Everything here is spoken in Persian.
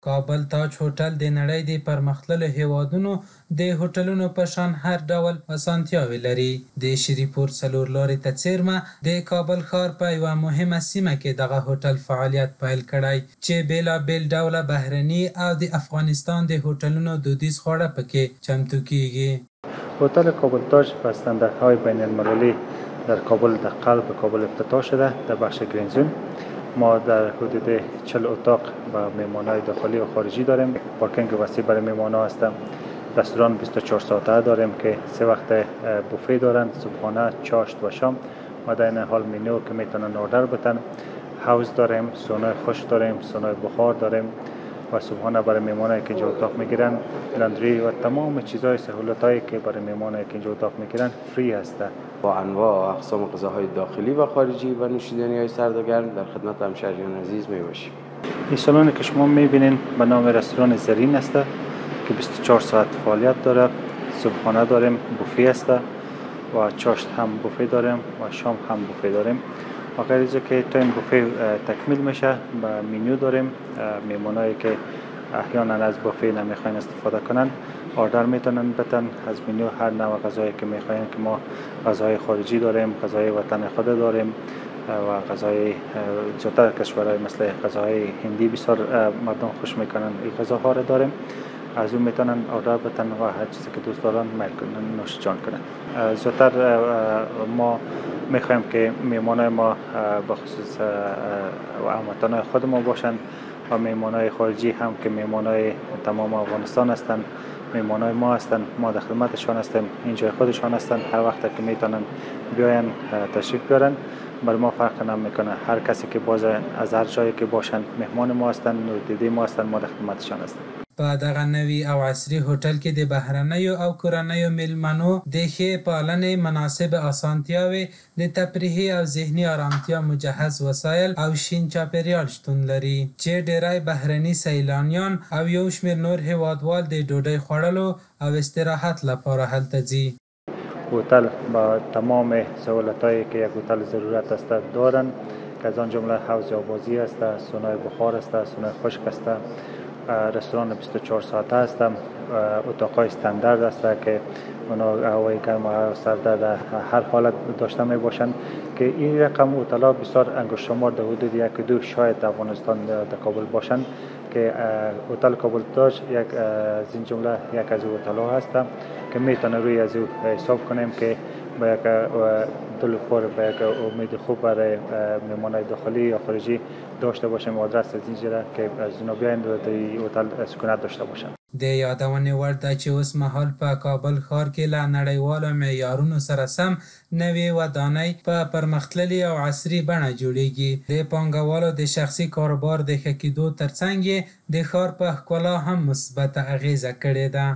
کابل تاج هوټل د نړۍ د پرمختللو هیوادونو د هوټلونو په شان هر ډول اسانتیاوې لري. د شریپور څلور لارې ته څیرمه د کابل ښار په یوه مهمه سیمه کې دغه هوټل فعالیت پیل کړی چې بیلابیل ډوله بهرني او د افغانستان د هوټلونو دودیز خواړه پکې چمتو کیږي. هتل کابل تاج به استانداردهای بین المللی در کابل در قلب کابل افتتاح شده در بخش گرین زون. ما در حدود 40 اتاق با مهمانای داخلی و خارجی داریم. پارکینگ وسیع برای مهمان‌ها هست. رستوران 24 ساعته داریم که 3 وقت بوفه دارند، صبحانه، چاشت و شام و در این حال منو که میتونن آردر بدن. حوض داریم، سونای خشک داریم، سونای بخار داریم و صبحانه برای مهمانایی که اینجا اتاق میگیرن لاندری و تمام چیزهای سهولتایی که برای مهمانایی که اینجا اتاق میگیرن فری هسته. با انواع و اقسام غذاهای داخلی و خارجی و نوشیدنی‌های سرد و گرم در خدمت همشهریان عزیز میباشیم. این سالن که شما میبینین به نام رستوران زرین است که 24 ساعت فعالیت داره. صبحانه داریم، بوفه است و چاشت هم بوفه داریم و شام هم بوفه داریم. و غیر از که تا این بوفه تکمیل میشه به منیو داریم. مهمانایی که احیانا از بوفه نمیخواین استفاده کنن آردر میتونن بدن از منیو هر نوع غذایی که میخواین که ما غذای خارجی داریم، غذای وطن خود داریم و غذای زیادتر کشورهای مثل غذای هندی بسیار مردم خوش میکنن این غذاها را داریم. از اون میتونن آردر بدن و هر چیزی که دوست دارن میل کنن نوش جان کنن. زیادتر ما میخوایم که مهمانای ما بخصوص هموطنای خود ما باشن و مهمانای خارجی هم که مهمانای تمام افغانستان هستند، مهمانای ما هستند، ما در خدمتشان هستیم، اینجای خودشان هستند. هر وقت که میتونن بیاین تشریف بیارن، بر ما فرق نمیکنه. هر کسی که باز از هر جایی که باشن مهمان ما هستند، نوردیده ما هستند، ما در خدمتشان هستیم. په دغه نوي او عصري هوټل کې د بهرنیو او کورنیو میلمنو د ښې پالنې مناسب اسانتیاوې، د تفریحي او ذهني آرامتیا مجهز وسایل او شین چاپیریال شتون لري چې ډیری بهرني سیلانیان او یو شمېر نور هیوادوال د ډوډۍ خوړلو او استراحت لپاره هلته ځي. هتل با تمام سهولتایی که یک هتل ضرورت است دارند که از آن جمله حوض آبازی است، سونای بخار است، سونای خشک است. رستوران 24 ساعته است. اتاقای استاندارد است که اونا هوای گرم و سرد در هر حالت داشته می باشند که این رقم هتل‌ها بسیار انگشت شمار در حدود 1-2 شاید در افغانستان در کابل باشند که هتل کابل تاج یک از این جمله یک از هتل‌ها هست که میتونه روی از او حساب کنیم که با یک دل پر با یک امید خوب برای مهمانای داخلی یا خارجی داشته باشیم. آدرس از اینجا که از اونا بیاین در هتل سکونت داشته باشن. د یادونې وړ ده چې اوس مهال په کابل ښار کې له نړیوالو معیارونو سره سم نوې ودانۍ په پرمختللې او عصري بڼه جوړیږي. د پانګوالو د شخصي کاروبار د ښه کېدو ترڅنګ یې د ښار په ښکلا هم مثبته اغیزه کړې ده.